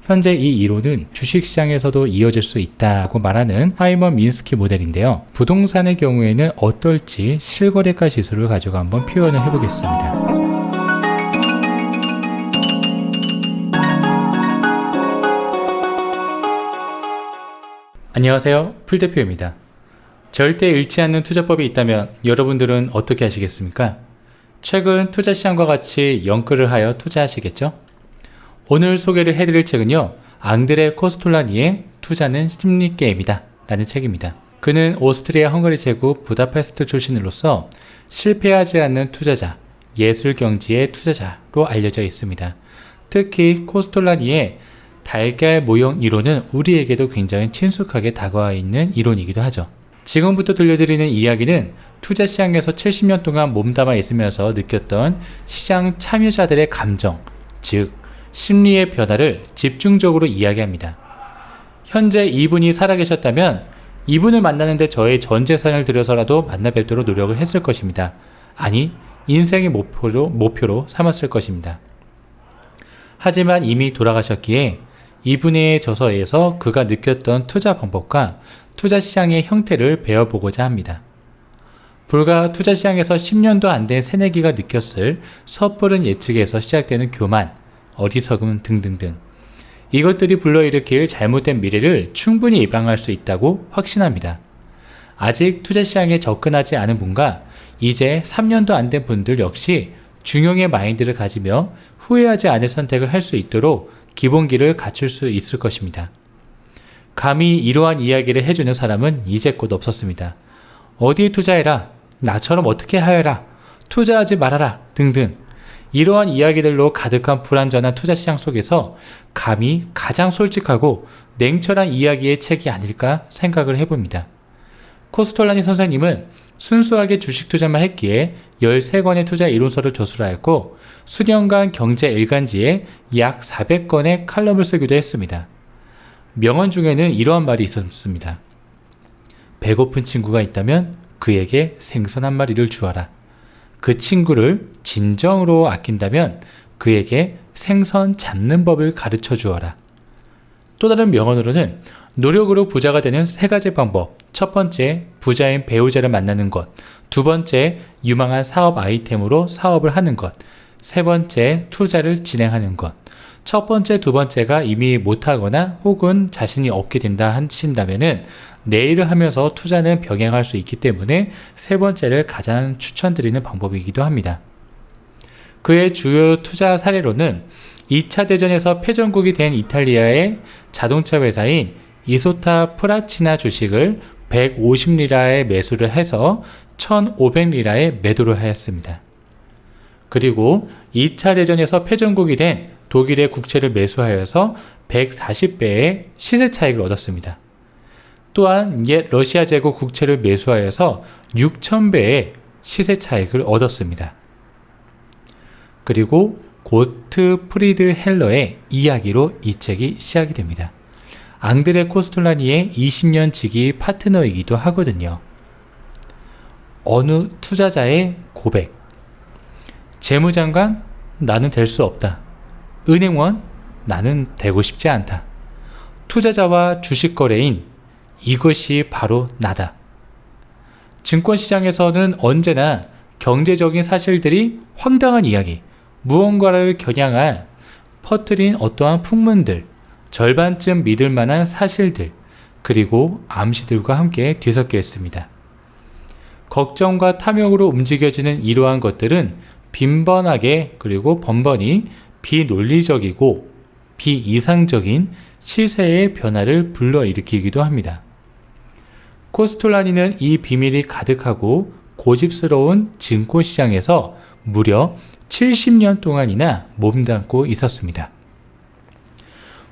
현재 이 이론은 주식시장에서도 이어질 수 있다고 말하는 하이먼 민스키 모델인데요. 부동산의 경우에는 어떨지 실거래가 지수를 가지고 한번 표현을 해보겠습니다. 안녕하세요, 풀대표입니다. 절대 잃지 않는 투자법이 있다면 여러분들은 어떻게 하시겠습니까? 최근 투자시장과 같이 연끌을 하여 투자하시겠죠? 오늘 소개를 해드릴 책은요, 앙드레 코스톨라니의 투자는 심리게임이다 라는 책입니다. 그는 오스트리아 헝가리 제국 부다페스트 출신으로서 실패하지 않는 투자자, 예술경지의 투자자로 알려져 있습니다. 특히 코스톨라니의 달걀 모형 이론은 우리에게도 굉장히 친숙하게 다가와 있는 이론이기도 하죠. 지금부터 들려드리는 이야기는 투자시장에서 70년 동안 몸담아 있으면서 느꼈던 시장 참여자들의 감정, 즉 심리의 변화를 집중적으로 이야기합니다. 현재 이분이 살아계셨다면 이분을 만나는데 저의 전 재산을 들여서라도 만나 뵙도록 노력을 했을 것입니다. 아니, 인생의 목표로 삼았을 것입니다. 하지만 이미 돌아가셨기에 이분의 저서에서 그가 느꼈던 투자 방법과 투자시장의 형태를 배워보고자 합니다. 불과 투자시장에서 10년도 안 된 새내기가 느꼈을 섣부른 예측에서 시작되는 교만, 어리석음 등등등, 이것들이 불러일으킬 잘못된 미래를 충분히 예방할 수 있다고 확신합니다. 아직 투자시장에 접근하지 않은 분과 이제 3년도 안 된 분들 역시 중용의 마인드를 가지며 후회하지 않을 선택을 할 수 있도록 기본기를 갖출 수 있을 것입니다. 감히 이러한 이야기를 해주는 사람은 이제껏 없었습니다. 어디에 투자해라, 나처럼 어떻게 하여라, 투자하지 말아라 등등, 이러한 이야기들로 가득한 불완전한 투자시장 속에서 감히 가장 솔직하고 냉철한 이야기의 책이 아닐까 생각을 해봅니다. 코스톨라니 선생님은 순수하게 주식 투자만 했기에 13권의 투자 이론서를 저술하였고 수년간 경제 일간지에 약 400건의 칼럼을 쓰기도 했습니다. 명언 중에는 이러한 말이 있었습니다. 배고픈 친구가 있다면 그에게 생선 한 마리를 주어라. 그 친구를 진정으로 아낀다면 그에게 생선 잡는 법을 가르쳐 주어라. 또 다른 명언으로는 노력으로 부자가 되는 3가지 방법. 첫 번째, 부자인 배우자를 만나는 것. 두 번째, 유망한 사업 아이템으로 사업을 하는 것. 세 번째, 투자를 진행하는 것. 첫 번째, 두 번째가 이미 못하거나 혹은 자신이 없게 된다 하신다면은 내일을 하면서 투자는 병행할 수 있기 때문에 세 번째를 가장 추천드리는 방법이기도 합니다. 그의 주요 투자 사례로는 2차 대전에서 패전국이 된 이탈리아의 자동차 회사인 이소타 프라치나 주식을 150리라에 매수를 해서 1500리라에 매도를 하였습니다. 그리고 2차 대전에서 패전국이 된 독일의 국채를 매수하여서 140배의 시세 차익을 얻었습니다. 또한 옛 러시아 제국 국채를 매수하여서 6000배의 시세 차익을 얻었습니다. 그리고 고트프리드 헬러의 이야기로 이 책이 시작이 됩니다. 앙드레 코스톨라니의 20년 지기 파트너이기도 하거든요. 어느 투자자의 고백. 재무장관? 나는 될 수 없다. 은행원? 나는 되고 싶지 않다. 투자자와 주식거래인? 이것이 바로 나다. 증권시장에서는 언제나 경제적인 사실들이 황당한 이야기, 무언가를 겨냥한 퍼뜨린 어떠한 풍문들, 절반쯤 믿을 만한 사실들, 그리고 암시들과 함께 뒤섞여 있습니다. 걱정과 탐욕으로 움직여지는 이러한 것들은 빈번하게 그리고 번번이 비논리적이고 비이상적인 시세의 변화를 불러일으키기도 합니다. 코스톨라니는 이 비밀이 가득하고 고집스러운 증권시장에서 무려 70년 동안이나 몸담고 있었습니다.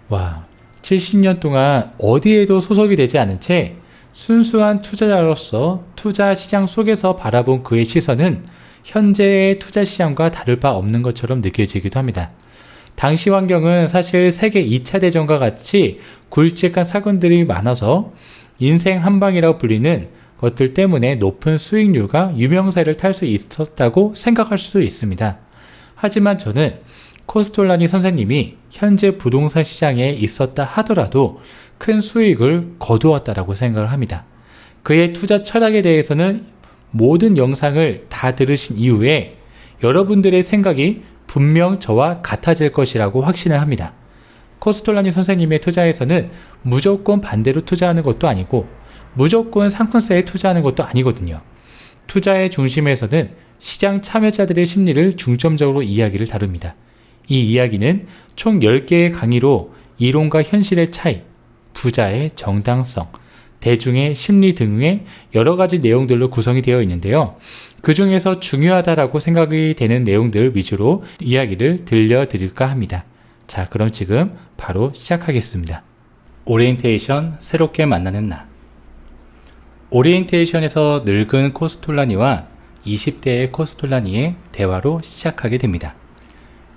와, 70년 동안 어디에도 소속이 되지 않은 채 순수한 투자자로서 투자 시장 속에서 바라본 그의 시선은 현재의 투자 시장과 다를 바 없는 것처럼 느껴지기도 합니다. 당시 환경은 사실 세계 2차 대전과 같이 굵직한 사건들이 많아서 인생 한방이라고 불리는 것들 때문에 높은 수익률과 유명세를 탈 수 있었다고 생각할 수도 있습니다. 하지만 저는 코스톨라니 선생님이 현재 부동산 시장에 있었다 하더라도 큰 수익을 거두었다라고 생각을 합니다. 그의 투자 철학에 대해서는 모든 영상을 다 들으신 이후에 여러분들의 생각이 분명 저와 같아질 것이라고 확신을 합니다. 코스톨라니 선생님의 투자에서는 무조건 반대로 투자하는 것도 아니고 무조건 상승세에 투자하는 것도 아니거든요. 투자의 중심에서는 시장 참여자들의 심리를 중점적으로 이야기를 다룹니다. 이 이야기는 총 10개의 강의로 이론과 현실의 차이, 부자의 정당성, 대중의 심리 등의 여러 가지 내용들로 구성이 되어 있는데요. 그 중에서 중요하다라고 생각이 되는 내용들 위주로 이야기를 들려드릴까 합니다. 자, 그럼 지금 바로 시작하겠습니다. 오리엔테이션 새롭게 만나는 나. 오리엔테이션에서 늙은 코스톨라니와 20대의 코스톨라니의 대화로 시작하게 됩니다.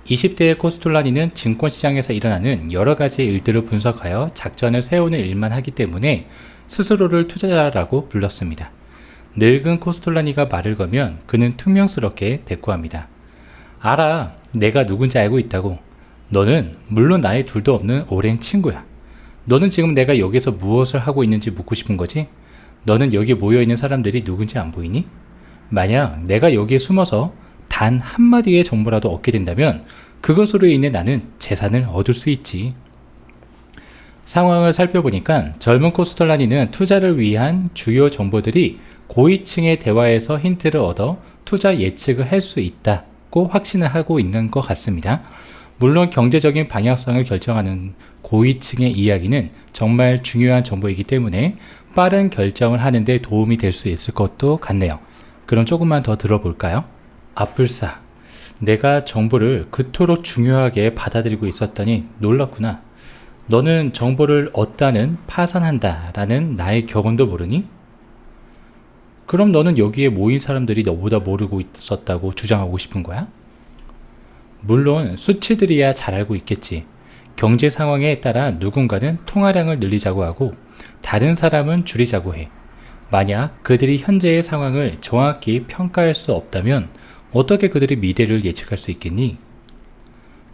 20대의 코스톨라니는 증권시장에서 일어나는 여러 가지 일들을 분석하여 작전을 세우는 일만 하기 때문에 스스로를 투자자라고 불렀습니다. 늙은 코스톨라니가 말을 거면 그는 퉁명스럽게 대꾸합니다. 알아, 내가 누군지 알고 있다고. 너는 물론 나의 둘도 없는 오랜 친구야. 너는 지금 내가 여기서 무엇을 하고 있는지 묻고 싶은 거지? 너는 여기 모여있는 사람들이 누군지 안 보이니? 만약 내가 여기에 숨어서 단 한마디의 정보라도 얻게 된다면 그것으로 인해 나는 재산을 얻을 수 있지. 상황을 살펴보니까 젊은 코스톨라니는 투자를 위한 주요 정보들이 고위층의 대화에서 힌트를 얻어 투자 예측을 할 수 있다고 확신을 하고 있는 것 같습니다. 물론 경제적인 방향성을 결정하는 고위층의 이야기는 정말 중요한 정보이기 때문에 빠른 결정을 하는 데 도움이 될 수 있을 것도 같네요. 그럼 조금만 더 들어볼까요? 아뿔싸, 내가 정보를 그토록 중요하게 받아들이고 있었다니 놀랍구나. 너는 정보를 얻다는 파산한다 라는 나의 격언도 모르니? 그럼 너는 여기에 모인 사람들이 너보다 모르고 있었다고 주장하고 싶은 거야? 물론 수치들이야 잘 알고 있겠지. 경제 상황에 따라 누군가는 통화량을 늘리자고 하고 다른 사람은 줄이자고 해. 만약 그들이 현재의 상황을 정확히 평가할 수 없다면 어떻게 그들이 미래를 예측할 수 있겠니?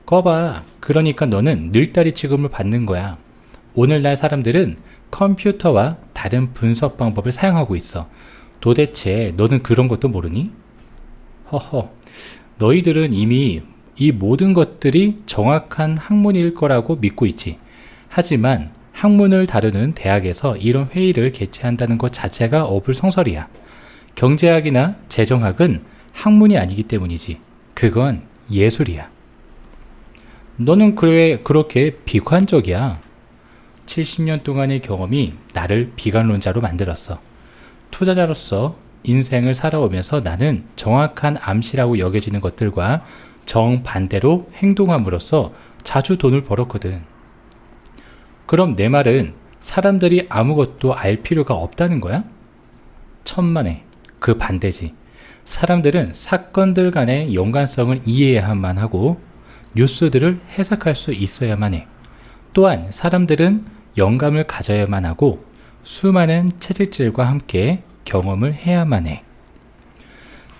거봐, 그러니까 너는 늘다리 취급을 받는 거야. 오늘날 사람들은 컴퓨터와 다른 분석 방법을 사용하고 있어. 도대체 너는 그런 것도 모르니? 허허, 너희들은 이미 이 모든 것들이 정확한 학문일 거라고 믿고 있지. 하지만 학문을 다루는 대학에서 이런 회의를 개최한다는 것 자체가 어불성설이야. 경제학이나 재정학은 학문이 아니기 때문이지. 그건 예술이야. 너는 왜 그렇게 비관적이야? 70년 동안의 경험이 나를 비관론자로 만들었어. 투자자로서 인생을 살아오면서 나는 정확한 암시라고 여겨지는 것들과 정반대로 행동함으로써 자주 돈을 벌었거든. 그럼 내 말은 사람들이 아무것도 알 필요가 없다는 거야? 천만에, 그 반대지. 사람들은 사건들 간의 연관성을 이해해야만 하고 뉴스들을 해석할 수 있어야만 해. 또한 사람들은 영감을 가져야만 하고 수많은 채찍질과 함께 경험을 해야만 해.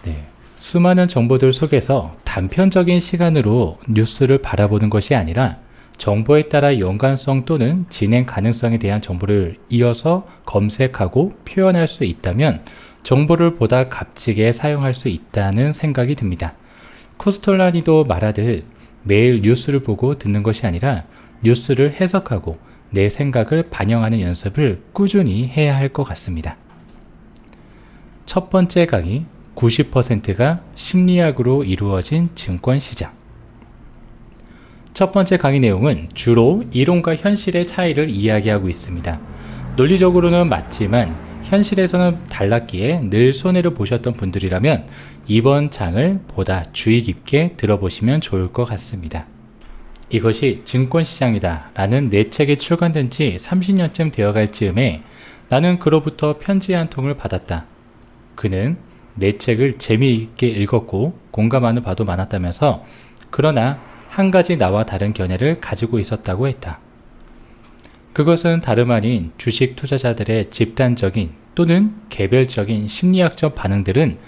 네, 수많은 정보들 속에서 단편적인 시간으로 뉴스를 바라보는 것이 아니라 정보에 따라 연관성 또는 진행 가능성에 대한 정보를 이어서 검색하고 표현할 수 있다면 정보를 보다 값지게 사용할 수 있다는 생각이 듭니다. 코스톨라니도 말하듯 매일 뉴스를 보고 듣는 것이 아니라 뉴스를 해석하고 내 생각을 반영하는 연습을 꾸준히 해야 할 것 같습니다. 첫 번째 강의, 90%가 심리학으로 이루어진 증권시장. 첫 번째 강의 내용은 주로 이론과 현실의 차이를 이야기하고 있습니다. 논리적으로는 맞지만 현실에서는 달랐기에 늘 손해를 보셨던 분들이라면 이번 장을 보다 주의 깊게 들어보시면 좋을 것 같습니다. 이것이 증권시장이다 라는 내 책이 출간된 지 30년쯤 되어갈 즈음에 나는 그로부터 편지 한 통을 받았다. 그는 내 책을 재미있게 읽었고 공감하는 바도 많았다면서 그러나 한 가지 나와 다른 견해를 가지고 있었다고 했다. 그것은 다름 아닌 주식 투자자들의 집단적인 또는 개별적인 심리학적 반응들은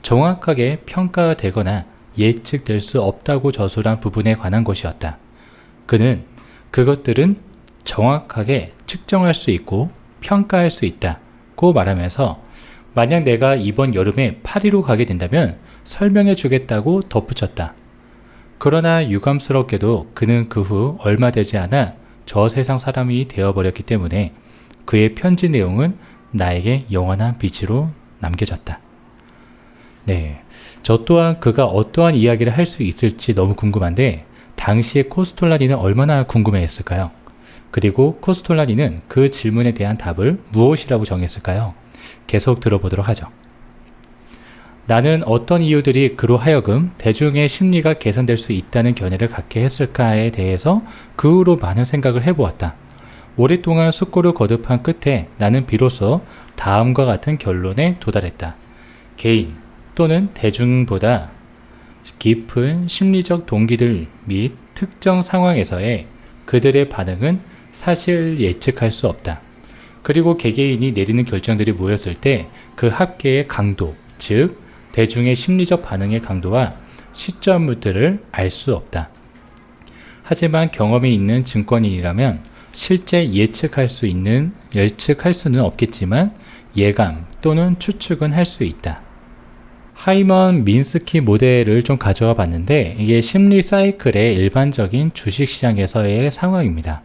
정확하게 평가되거나 예측될 수 없다고 저술한 부분에 관한 것이었다. 그는 그것들은 정확하게 측정할 수 있고 평가할 수 있다고 말하면서 만약 내가 이번 여름에 파리로 가게 된다면 설명해 주겠다고 덧붙였다. 그러나 유감스럽게도 그는 그 후 얼마 되지 않아 저 세상 사람이 되어버렸기 때문에 그의 편지 내용은 나에게 영원한 빛으로 남겨졌다. 네, 저 또한 그가 어떠한 이야기를 할 수 있을지 너무 궁금한데 당시에 코스톨라니는 얼마나 궁금해했을까요? 그리고 코스톨라니는 그 질문에 대한 답을 무엇이라고 정했을까요? 계속 들어보도록 하죠. 나는 어떤 이유들이 그로 하여금 대중의 심리가 개선될 수 있다는 견해를 갖게 했을까에 대해서 그 후로 많은 생각을 해보았다. 오랫동안 숙고를 거듭한 끝에 나는 비로소 다음과 같은 결론에 도달했다. 개인 또는 대중보다 깊은 심리적 동기들 및 특정 상황에서의 그들의 반응은 사실 예측할 수 없다. 그리고 개개인이 내리는 결정들이 모였을 때 그 합계의 강도, 즉 대중의 심리적 반응의 강도와 시점들을 알 수 없다. 하지만 경험이 있는 증권인이라면 실제 예측할 수는 없겠지만 예감 또는 추측은 할 수 있다. 하이먼 민스키 모델을 좀 가져와 봤는데 이게 심리 사이클의 일반적인 주식시장에서의 상황입니다.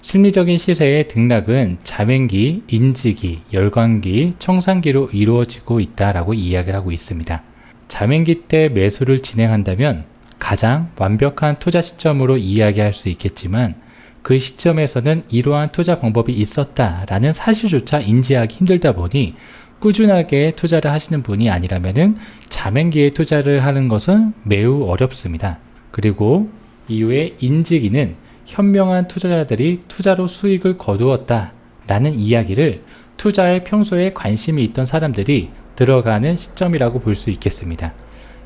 심리적인 시세의 등락은 자맹기, 인지기, 열광기, 청산기로 이루어지고 있다라고 이야기를 하고 있습니다. 자맹기 때 매수를 진행한다면 가장 완벽한 투자 시점으로 이야기할 수 있겠지만 그 시점에서는 이러한 투자 방법이 있었다라는 사실조차 인지하기 힘들다 보니 꾸준하게 투자를 하시는 분이 아니라면은 자맹기에 투자를 하는 것은 매우 어렵습니다. 그리고 이후에 인지기는 현명한 투자자들이 투자로 수익을 거두었다 라는 이야기를 투자에 평소에 관심이 있던 사람들이 들어가는 시점이라고 볼 수 있겠습니다.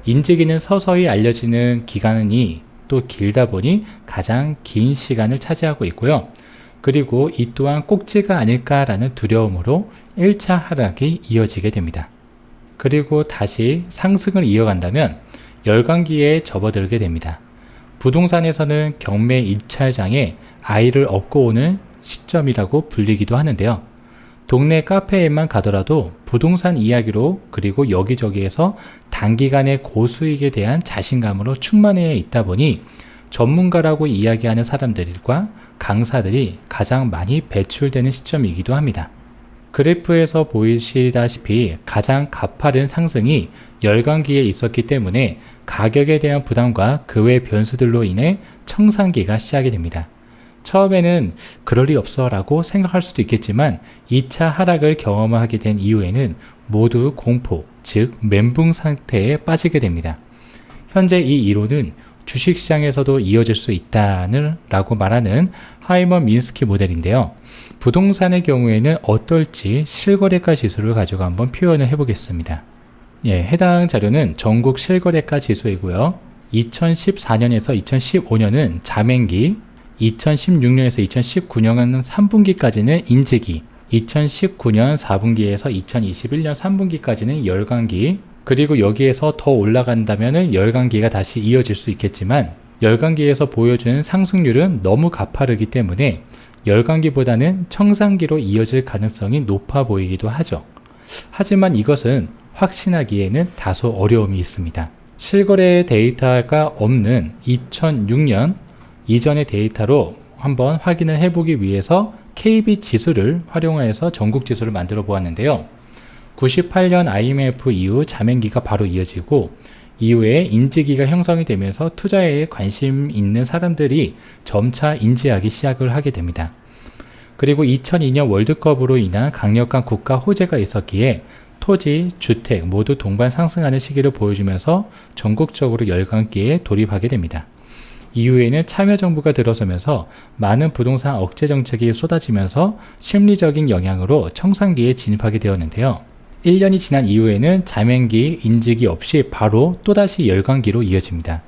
인지기는 서서히 알려지는 기간이 또 길다 보니 가장 긴 시간을 차지하고 있고요. 그리고 이 또한 꼭지가 아닐까라는 두려움으로 1차 하락이 이어지게 됩니다. 그리고 다시 상승을 이어간다면 열광기에 접어들게 됩니다. 부동산에서는 경매 입찰장에 아이를 업고 오는 시점이라고 불리기도 하는데요. 동네 카페에만 가더라도 부동산 이야기로 그리고 여기저기에서 단기간의 고수익에 대한 자신감으로 충만해 있다 보니 전문가라고 이야기하는 사람들과 강사들이 가장 많이 배출되는 시점이기도 합니다. 그래프에서 보이시다시피 가장 가파른 상승이 열광기에 있었기 때문에 가격에 대한 부담과 그 외 변수들로 인해 청산기가 시작이 됩니다. 처음에는 그럴 리 없어 라고 생각할 수도 있겠지만 2차 하락을 경험하게 된 이후에는 모두 공포, 즉 멘붕 상태에 빠지게 됩니다. 현재 이 이론은 주식시장에서도 이어질 수 있다는 라고 말하는 하이먼 민스키 모델인데요. 부동산의 경우에는 어떨지 실거래가 지수를 가지고 한번 표현을 해보겠습니다. 해당 자료는 전국 실거래가 지수이고요. 2014년에서 2015년은 자맹기, 2016년에서 2019년 3분기까지는 인지기, 2019년 4분기에서 2021년 3분기까지는 열광기, 그리고 여기에서 더 올라간다면 열광기가 다시 이어질 수 있겠지만 열광기에서 보여주는 상승률은 너무 가파르기 때문에 열광기보다는 청산기로 이어질 가능성이 높아 보이기도 하죠. 하지만 이것은 확신하기에는 다소 어려움이 있습니다. 실거래 데이터가 없는 2006년 이전의 데이터로 한번 확인을 해보기 위해서 KB 지수를 활용해서 전국 지수를 만들어 보았는데요. 98년 IMF 이후 자맹기가 바로 이어지고 이후에 인지기가 형성이 되면서 투자에 관심 있는 사람들이 점차 인지하기 시작을 하게 됩니다. 그리고 2002년 월드컵으로 인한 강력한 국가 호재가 있었기에 토지, 주택 모두 동반 상승하는 시기를 보여주면서 전국적으로 열광기에 돌입하게 됩니다. 이후에는 참여정부가 들어서면서 많은 부동산 억제 정책이 쏟아지면서 심리적인 영향으로 청산기에 진입하게 되었는데요. 1년이 지난 이후에는 자맹기, 인지기 없이 바로 또다시 열광기로 이어집니다.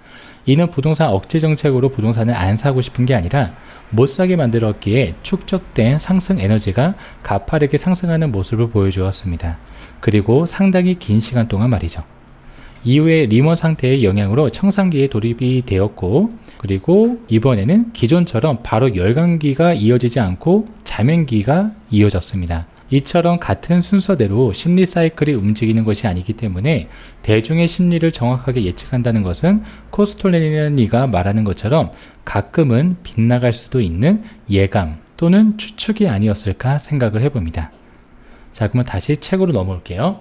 이는 부동산 억제 정책으로 부동산을 안 사고 싶은 게 아니라 못 사게 만들었기에 축적된 상승 에너지가 가파르게 상승하는 모습을 보여주었습니다. 그리고 상당히 긴 시간 동안 말이죠. 이후에 리먼 상태의 영향으로 청산기에 돌입이 되었고, 그리고 이번에는 기존처럼 바로 열감기가 이어지지 않고 자면기가 이어졌습니다. 이처럼 같은 순서대로 심리 사이클이 움직이는 것이 아니기 때문에 대중의 심리를 정확하게 예측한다는 것은 코스톨레니가 말하는 것처럼 가끔은 빗나갈 수도 있는 예감 또는 추측이 아니었을까 생각을 해봅니다. 자, 그러면 다시 책으로 넘어올게요.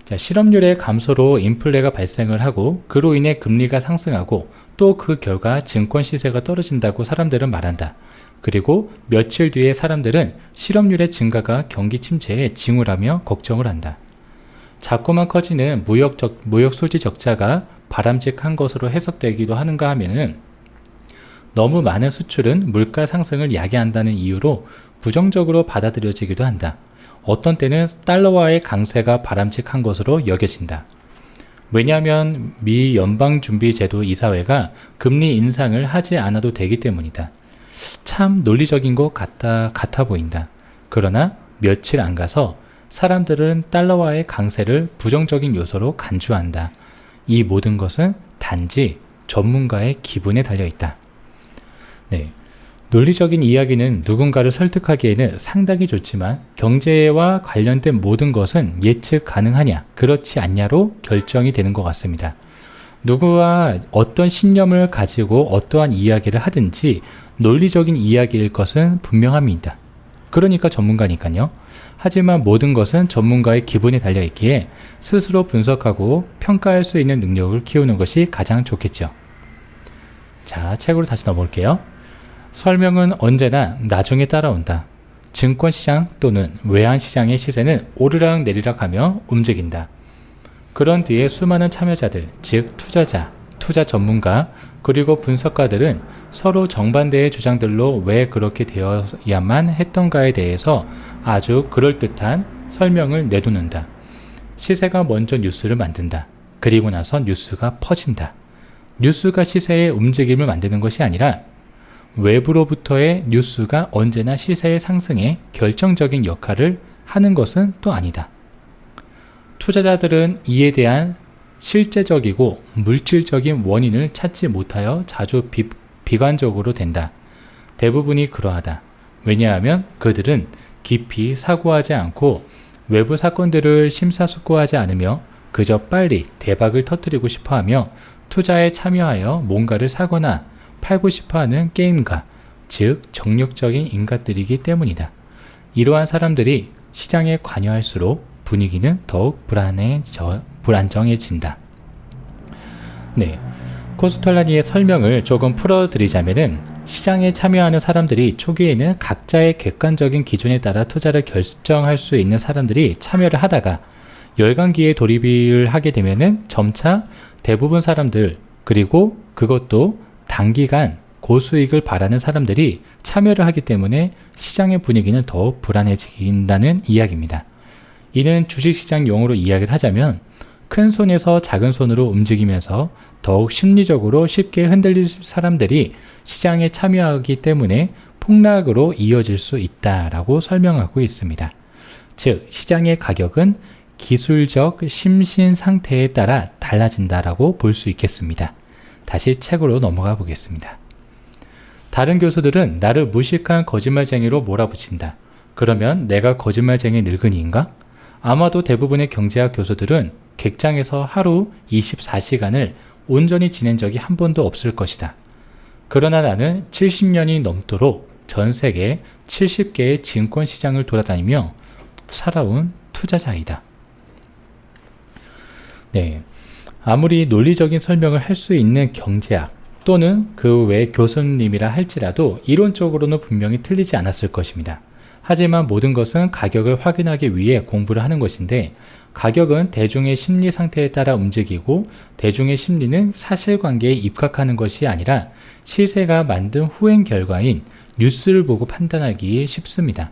자, 실업률의 감소로 인플레가 발생을 하고 그로 인해 금리가 상승하고 또 그 결과 증권 시세가 떨어진다고 사람들은 말한다. 그리고 며칠 뒤에 사람들은 실업률의 증가가 경기 침체에 징후라며 걱정을 한다. 자꾸만 커지는 무역 수지 적자가 바람직한 것으로 해석되기도 하는가 하면은 너무 많은 수출은 물가 상승을 야기한다는 이유로 부정적으로 받아들여지기도 한다. 어떤 때는 달러와의 강세가 바람직한 것으로 여겨진다. 왜냐하면 미 연방준비제도 이사회가 금리 인상을 하지 않아도 되기 때문이다. 참 논리적인 것 같아 보인다. 그러나 며칠 안 가서 사람들은 달러와의 강세를 부정적인 요소로 간주한다. 이 모든 것은 단지 전문가의 기분에 달려있다. 네. 논리적인 이야기는 누군가를 설득하기에는 상당히 좋지만 경제와 관련된 모든 것은 예측 가능하냐, 그렇지 않냐로 결정이 되는 것 같습니다. 누구와 어떤 신념을 가지고 어떠한 이야기를 하든지 논리적인 이야기일 것은 분명합니다. 그러니까 전문가니까요. 하지만 모든 것은 전문가의 기분에 달려있기에 스스로 분석하고 평가할 수 있는 능력을 키우는 것이 가장 좋겠죠. 자, 책으로 다시 넘어올게요. 설명은 언제나 나중에 따라온다. 증권시장 또는 외환시장의 시세는 오르락 내리락 하며 움직인다. 그런 뒤에 수많은 참여자들, 즉 투자자, 투자 전문가, 그리고 분석가들은 서로 정반대의 주장들로 왜 그렇게 되어야만 했던가에 대해서 아주 그럴듯한 설명을 내놓는다. 시세가 먼저 뉴스를 만든다. 그리고 나서 뉴스가 퍼진다. 뉴스가 시세의 움직임을 만드는 것이 아니라 외부로부터의 뉴스가 언제나 시세의 상승에 결정적인 역할을 하는 것은 또 아니다. 투자자들은 이에 대한 실제적이고 물질적인 원인을 찾지 못하여 자주 비관적으로 된다. 대부분이 그러하다. 왜냐하면 그들은 깊이 사고하지 않고 외부 사건들을 심사숙고하지 않으며 그저 빨리 대박을 터뜨리고 싶어하며 투자에 참여하여 뭔가를 사거나 팔고 싶어하는 게임가, 즉 정력적인 인간들이기 때문이다. 이러한 사람들이 시장에 관여할수록 분위기는 더욱 불안정해진다. 네, 코스톨라니의 설명을 조금 풀어드리자면은 시장에 참여하는 사람들이 초기에는 각자의 객관적인 기준에 따라 투자를 결정할 수 있는 사람들이 참여를 하다가 열강기에 돌입을 하게 되면은 점차 대부분 사람들, 그리고 그것도 단기간 고수익을 바라는 사람들이 참여를 하기 때문에 시장의 분위기는 더 불안해진다는 이야기입니다. 이는 주식시장 용어로 이야기를 하자면 큰 손에서 작은 손으로 움직이면서 더욱 심리적으로 쉽게 흔들릴 사람들이 시장에 참여하기 때문에 폭락으로 이어질 수 있다라고 설명하고 있습니다. 즉, 시장의 가격은 기술적 심신 상태에 따라 달라진다라고 볼 수 있겠습니다. 다시 책으로 넘어가 보겠습니다. 다른 교수들은 나를 무식한 거짓말쟁이로 몰아붙인다. 그러면 내가 거짓말쟁이 늙은이인가? 아마도 대부분의 경제학 교수들은 객장에서 하루 24시간을 온전히 지낸 적이 한 번도 없을 것이다. 그러나 나는 70년이 넘도록 전 세계 70개의 증권시장을 돌아다니며 살아온 투자자이다. 네. 아무리 논리적인 설명을 할 수 있는 경제학 또는 그 외 교수님이라 할지라도 이론적으로는 분명히 틀리지 않았을 것입니다. 하지만 모든 것은 가격을 확인하기 위해 공부를 하는 것인데 가격은 대중의 심리 상태에 따라 움직이고 대중의 심리는 사실관계에 입각하는 것이 아니라 시세가 만든 후행 결과인 뉴스를 보고 판단하기 쉽습니다.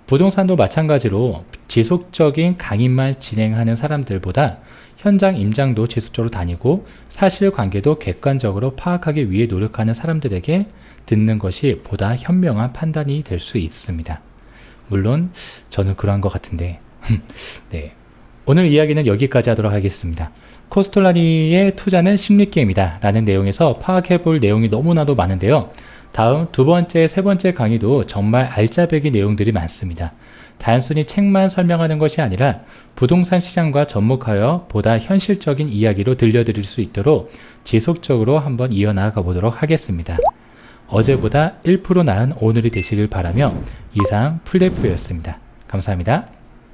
부동산도 마찬가지로 지속적인 강의만 진행하는 사람들보다 현장 임장도 지속적으로 다니고 사실관계도 객관적으로 파악하기 위해 노력하는 사람들에게 듣는 것이 보다 현명한 판단이 될 수 있습니다. 물론 저는 그러한 것 같은데 네, 오늘 이야기는 여기까지 하도록 하겠습니다. 코스톨라니의 투자는 심리게임이다 라는 내용에서 파악해볼 내용이 너무나도 많은데요. 다음 두 번째, 세 번째 강의도 정말 알짜배기 내용들이 많습니다. 단순히 책만 설명하는 것이 아니라 부동산 시장과 접목하여 보다 현실적인 이야기로 들려드릴 수 있도록 지속적으로 한번 이어나가 보도록 하겠습니다. 어제보다 1% 나은 오늘이 되시길 바라며 이상 풀대표였습니다. 감사합니다.